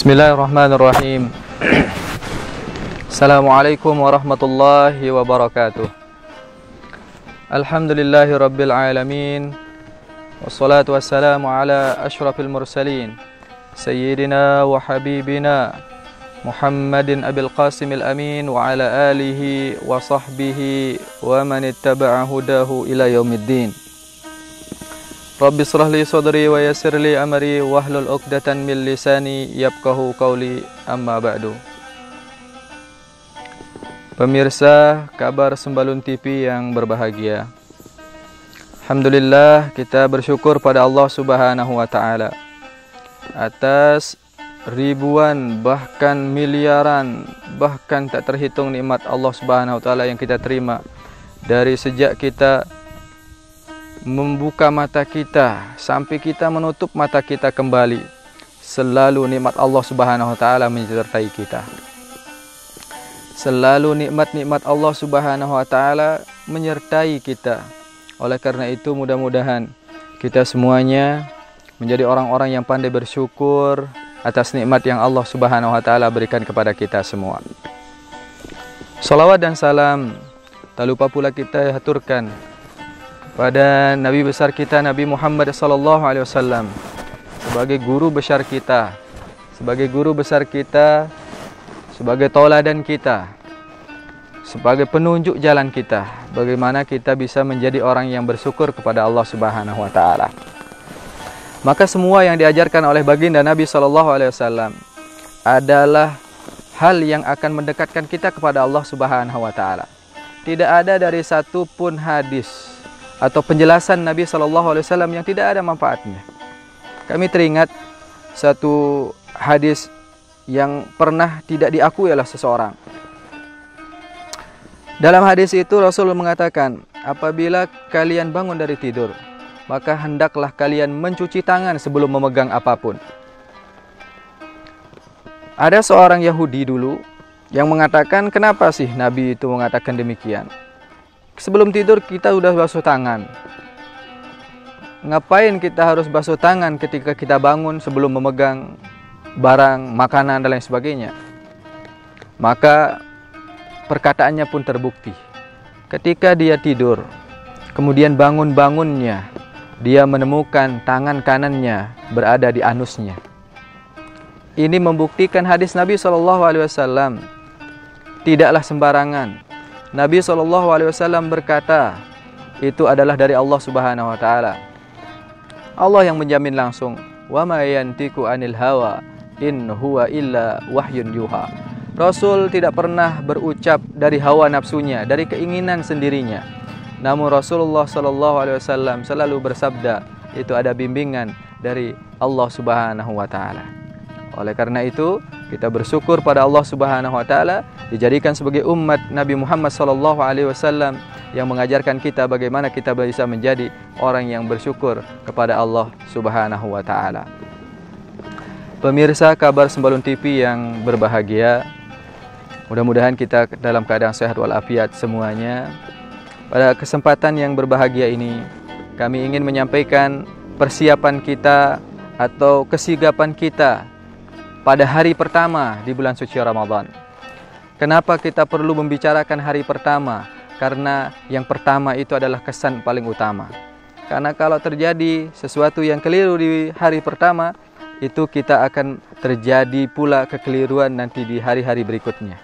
Bismillahirrahmanirrahim. Assalamualaikum warahmatullahi wabarakatuh. Alhamdulillahi rabbil alamin. Wassalatu wassalamu ala ashrafil mursalin Sayyidina wa habibina Muhammadin abil qasimil amin wa ala alihi wa sahbihi wa man ittaba'a hudahu ila yaumiddin. Rabbi shrah li sadri wa yassir li amri wahlul 'uqdatan min lisani yafqahu qawli, amma ba'du. Pemirsa kabar Sembalun TV yang berbahagia, alhamdulillah kita bersyukur pada Allah Subhanahu wa taala atas ribuan bahkan miliaran bahkan tak terhitung nikmat Allah Subhanahu wa taala yang kita terima dari sejak kita membuka mata kita sampai kita menutup mata kita kembali. Selalu nikmat Allah Subhanahu wa taala menyertai kita. Selalu nikmat-nikmat Allah Subhanahu wa taala menyertai kita. Oleh karena itu mudah-mudahan kita semuanya menjadi orang-orang yang pandai bersyukur atas nikmat yang Allah Subhanahu wa taala berikan kepada kita semua. Salawat dan salam tak lupa pula kita haturkan pada Nabi besar kita, Nabi Muhammad SAW, sebagai guru besar kita, sebagai tauladan kita, sebagai penunjuk jalan kita, bagaimana kita bisa menjadi orang yang bersyukur kepada Allah Subhanahu wa taala. Maka semua yang diajarkan oleh baginda Nabi SAW adalah hal yang akan mendekatkan kita kepada Allah Subhanahu wa taala. Tidak ada dari satu pun hadis atau penjelasan Nabi SAW yang tidak ada manfaatnya. Kami teringat satu hadis yang pernah tidak diakui oleh seseorang. Dalam hadis itu Rasul mengatakan, apabila kalian bangun dari tidur, maka hendaklah kalian mencuci tangan sebelum memegang apapun. Ada seorang Yahudi dulu yang mengatakan, kenapa sih Nabi itu mengatakan demikian? Sebelum tidur kita sudah basuh tangan. Ngapain kita harus basuh tangan ketika kita bangun sebelum memegang barang, makanan dan lain sebagainya? Maka perkataannya pun terbukti. Ketika dia tidur, kemudian bangun-bangunnya, dia menemukan tangan kanannya berada di anusnya. Ini membuktikan hadis Nabi SAW tidaklah sembarangan. Nabi SAW berkata, itu adalah dari Allah Subhanahu wa taala. Allah yang menjamin langsung, wa ma yantiqu anil hawa in huwa illa wahyun yuha. Rasul tidak pernah berucap dari hawa nafsunya, dari keinginan sendirinya. Namun Rasulullah SAW selalu bersabda, itu ada bimbingan dari Allah Subhanahu wa taala. Oleh karena itu, kita bersyukur pada Allah Subhanahu wa taala dijadikan sebagai umat Nabi Muhammad SAW yang mengajarkan kita bagaimana kita bisa menjadi orang yang bersyukur kepada Allah Subhanahu wa taala. Pemirsa kabar Sembalun TV yang berbahagia, mudah-mudahan kita dalam keadaan sehat walafiat semuanya. Pada kesempatan yang berbahagia ini, kami ingin menyampaikan persiapan kita atau kesigapan kita pada hari pertama di bulan suci Ramadan. Kenapa kita perlu membicarakan hari pertama? Karena yang pertama itu adalah kesan paling utama. Karena kalau terjadi sesuatu yang keliru di hari pertama, itu kita akan terjadi pula kekeliruan nanti di hari-hari berikutnya.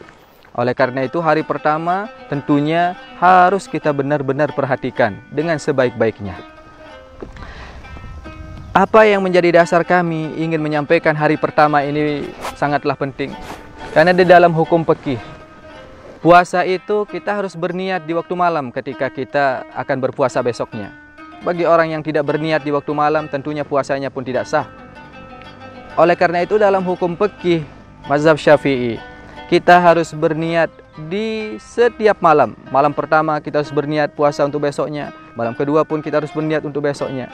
Oleh karena itu hari pertama tentunya harus kita benar-benar perhatikan dengan sebaik-baiknya. Apa yang menjadi dasar kami ingin menyampaikan hari pertama ini sangatlah penting. Karena di dalam hukum fikih, puasa itu kita harus berniat di waktu malam ketika kita akan berpuasa besoknya. Bagi orang yang tidak berniat di waktu malam, tentunya puasanya pun tidak sah. Oleh karena itu dalam hukum fikih mazhab Syafi'i, kita harus berniat di setiap malam. Malam pertama kita harus berniat puasa untuk besoknya. Malam kedua pun kita harus berniat untuk besoknya.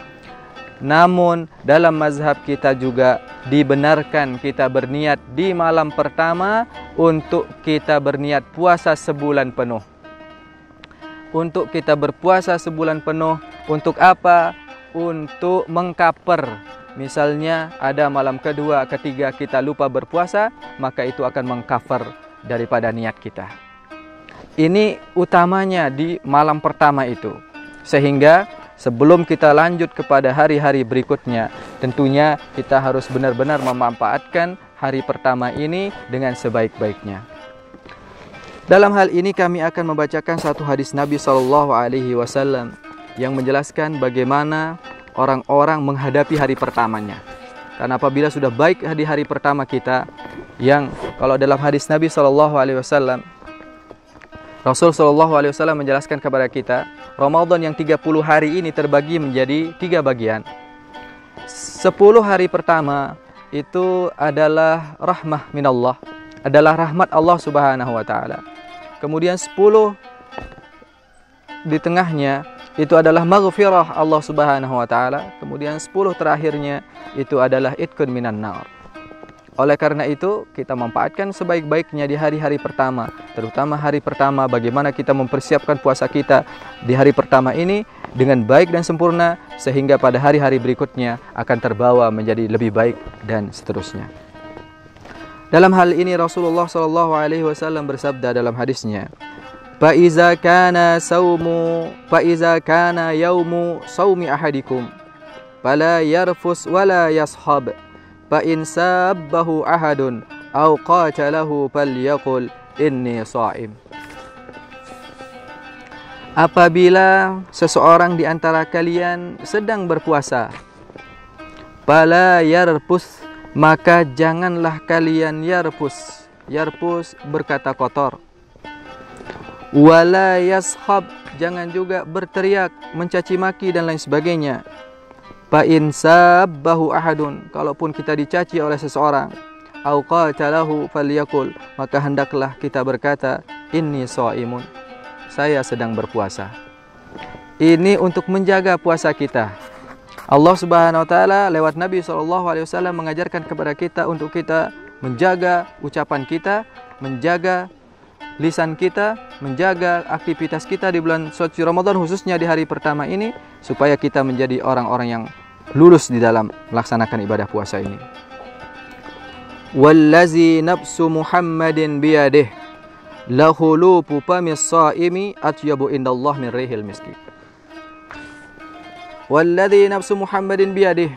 Namun dalam mazhab kita juga dibenarkan kita berniat di malam pertama untuk kita berniat puasa sebulan penuh. Untuk kita berpuasa sebulan penuh, untuk apa? Untuk mengcover misalnya ada malam kedua, ketiga kita lupa berpuasa, maka itu akan mengcover daripada niat kita. Ini utamanya di malam pertama itu. Sehingga sebelum kita lanjut kepada hari-hari berikutnya, tentunya kita harus benar-benar memanfaatkan hari pertama ini dengan sebaik-baiknya. Dalam hal ini kami akan membacakan satu hadis Nabi SAW yang menjelaskan bagaimana orang-orang menghadapi hari pertamanya. Karena apabila sudah baik di hari pertama kita, yang kalau dalam hadis Nabi SAW, Rasul SAW menjelaskan kepada kita, Ramadan yang 30 hari ini terbagi menjadi 3 bagian. 10 hari pertama itu adalah rahmah minallah, adalah rahmat Allah Subhanahu wa taala. Kemudian 10 di tengahnya itu adalah maghfirah Allah Subhanahu wa taala. Kemudian 10 terakhirnya itu adalah itqun minan nar. Oleh karena itu, kita manfaatkan sebaik-baiknya di hari-hari pertama, terutama hari pertama bagaimana kita mempersiapkan puasa kita di hari pertama ini dengan baik dan sempurna, sehingga pada hari-hari berikutnya akan terbawa menjadi lebih baik dan seterusnya. Dalam hal ini Rasulullah SAW bersabda dalam hadisnya, "Fa-iza kana yaumu saumi ahadikum, fala yarfus wala yashab, fa in sabbahu ahadun aw qatalahu falyaqul inni sha'im." Apabila seseorang di antara kalian sedang berpuasa, fala yarfus, maka janganlah kalian yarfus. Yarfus berkata kotor. Wala yashab, jangan juga berteriak, mencaci maki dan lain sebagainya. Fa in sabbahu ahadun, kalaupun kita dicaci oleh seseorang, au qatalahu falyakul, maka hendaklah kita berkata, inni shaimun, saya sedang berpuasa. Ini untuk menjaga puasa kita. Allah Subhanahu wa taala lewat Nabi SAW mengajarkan kepada kita untuk kita menjaga ucapan kita, menjaga lisan kita, menjaga aktivitas kita di bulan suci Ramadan, khususnya di hari pertama ini, supaya kita menjadi orang-orang yang lulus di dalam melaksanakan ibadah puasa ini. Wallazi nafsu Muhammadin biyadih lahulupu famis shaimi atyabu indallah min rihil miski. Walladzi nafsu Muhammadin biyadih,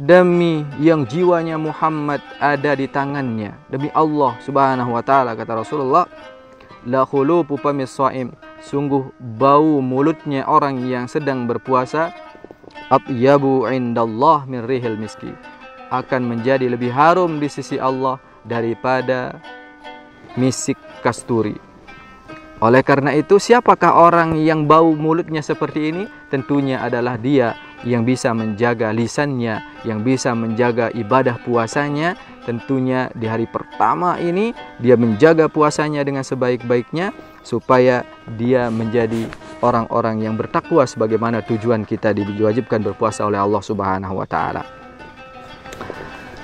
demi yang jiwanya Muhammad ada di tangannya, demi Allah Subhanahu wa taala, kata Rasulullah, la khulufu famis shaim, sungguh bau mulutnya orang yang sedang berpuasa, atyabu indallah min rihil miski, akan menjadi lebih harum di sisi Allah daripada misik kasturi. Oleh karena itu, siapakah orang yang bau mulutnya seperti ini? Tentunya adalah dia yang bisa menjaga lisannya, yang bisa menjaga ibadah puasanya. Tentunya di hari pertama ini dia menjaga puasanya dengan sebaik-baiknya, supaya dia menjadi orang-orang yang bertakwa sebagaimana tujuan kita diwajibkan berpuasa oleh Allah Subhanahu wa taala.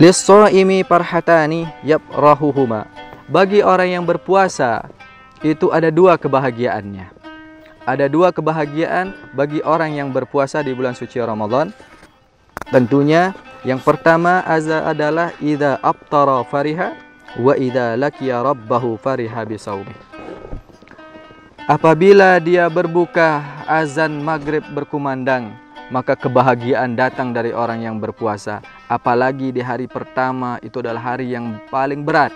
Lis-shaimi farhatani yabrahuhuma, bagi orang yang berpuasa itu ada 2 kebahagiaannya. Ada 2 kebahagiaan bagi orang yang berpuasa di bulan suci Ramadan. Tentunya yang pertama adalah idza aftara fariha wa idza laqiya rabbahu fariha bisawmi. Apabila dia berbuka, azan maghrib berkumandang, maka kebahagiaan datang dari orang yang berpuasa. Apalagi di hari pertama, itu adalah hari yang paling berat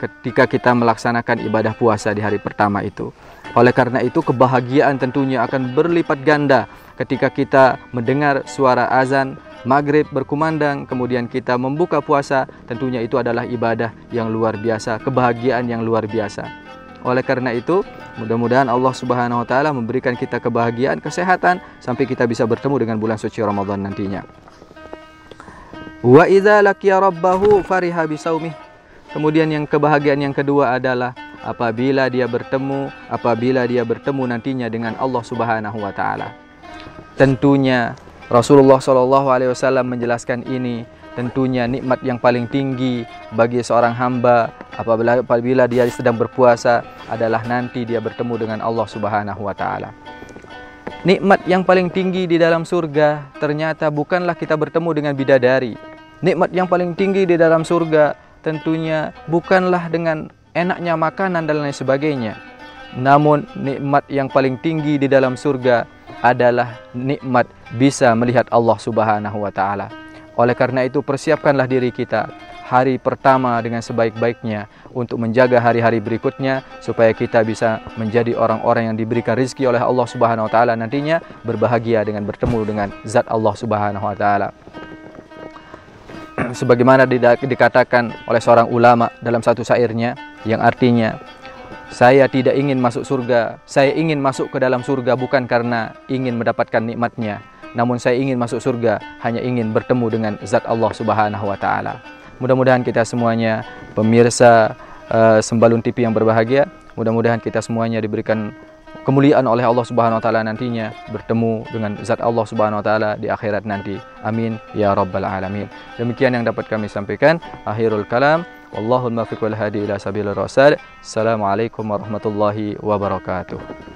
ketika kita melaksanakan ibadah puasa di hari pertama itu. Oleh karena itu, kebahagiaan tentunya akan berlipat ganda ketika kita mendengar suara azan maghrib berkumandang, kemudian kita membuka puasa. Tentunya itu adalah ibadah yang luar biasa, kebahagiaan yang luar biasa. Oleh karena itu, mudah-mudahan Allah Subhanahu wa taala memberikan kita kebahagiaan, kesehatan, sampai kita bisa bertemu dengan bulan suci Ramadan nantinya. Wa idza laqiya rabbahu fariha bisaumih. Kemudian yang kebahagiaan yang kedua adalah apabila dia bertemu nantinya dengan Allah Subhanahu wa taala. Tentunya Rasulullah SAW menjelaskan ini, tentunya nikmat yang paling tinggi bagi seorang hamba apabila dia sedang berpuasa adalah nanti dia bertemu dengan Allah Subhanahu wa taala. Nikmat yang paling tinggi di dalam surga ternyata bukanlah kita bertemu dengan bidadari, Nikmat yang paling tinggi di dalam surga tentunya bukanlah dengan enaknya makanan dan lain sebagainya. Namun nikmat yang paling tinggi di dalam surga adalah nikmat bisa melihat Allah Subhanahu wa taala. Oleh karena itu, persiapkanlah diri kita hari pertama dengan sebaik-baiknya untuk menjaga hari-hari berikutnya supaya kita bisa menjadi orang-orang yang diberikan rezeki oleh Allah Subhanahu wa taala, nantinya berbahagia dengan bertemu dengan zat Allah Subhanahu wa taala. Sebagaimana dikatakan oleh seorang ulama dalam satu syairnya yang artinya, saya tidak ingin masuk surga, saya ingin masuk ke dalam surga bukan karena ingin mendapatkan nikmatnya, namun saya ingin masuk surga hanya ingin bertemu dengan zat Allah Subhanahu wa taala. Mudah-mudahan kita semuanya pemirsa Sembalun TV yang berbahagia, mudah-mudahan kita semuanya diberikan kemuliaan oleh Allah Subhanahu wa taala nantinya, bertemu dengan zat Allah Subhanahu wa taala di akhirat nanti. Amin ya rabbal alamin. Demikian yang dapat kami sampaikan. Akhirul kalam, wallahul muwaffiq wal hadi ila sabilir rasyad. Assalamualaikum warahmatullahi wabarakatuh.